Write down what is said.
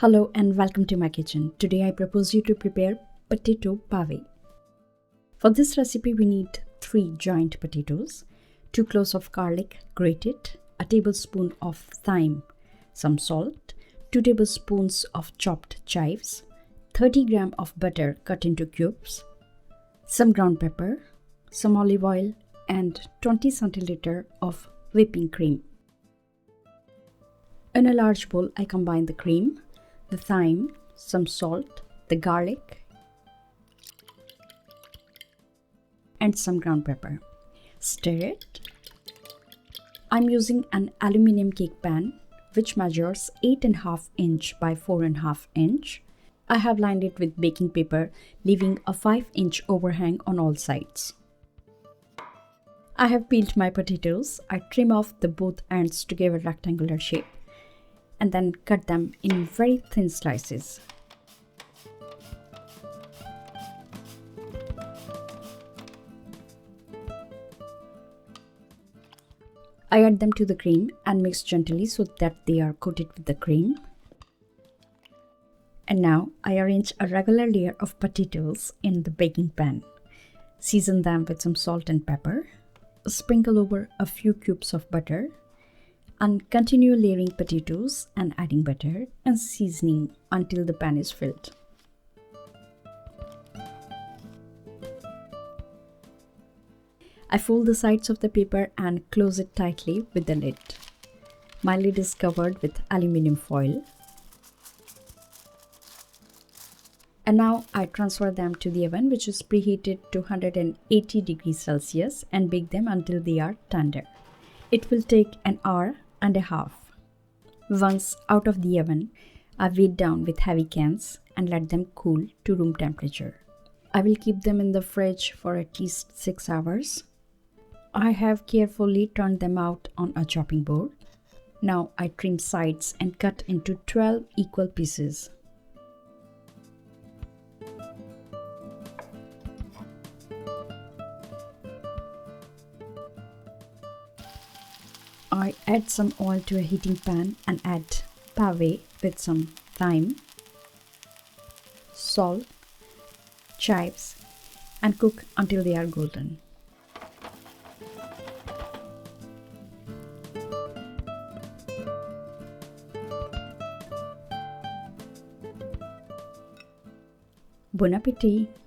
Hello and welcome to my kitchen. Today I propose you to prepare potato pavé. For this recipe we need 3 giant potatoes, 2 cloves of garlic grated, a tablespoon of thyme, some salt, 2 tablespoons of chopped chives, 30 grams of butter cut into cubes, some ground pepper, some olive oil and 20 centiliter of whipping cream. In a large bowl I combine the cream, the thyme, some salt, the garlic, and some ground pepper. Stir it. I'm using an aluminium cake pan which measures 8.5 inch by 4.5 inch. I have lined it with baking paper, leaving a 5-inch overhang on all sides. I have peeled my potatoes. I trim off the both ends to give a rectangular shape and then cut them in very thin slices. I add them to the cream and mix gently so that they are coated with the cream. And now I arrange a regular layer of potatoes in the baking pan. Season them with some salt and pepper. Sprinkle over a few cubes of butter and continue layering potatoes and adding butter and seasoning until the pan is filled. I fold the sides of the paper and close it tightly with the lid. My lid is covered with aluminium foil. And now I transfer them to the oven, which is preheated to 180 degrees Celsius, and bake them until they are tender. It will take an hour and a half. Once out of the oven, I weigh down with heavy cans and let them cool to room temperature. I will keep them in the fridge for at least 6 hours. I have carefully turned them out on a chopping board. Now I trim sides and cut into 12 equal pieces. I add some oil to a heating pan and add pavé with some thyme, salt, chives and cook until they are golden. Bon appétit!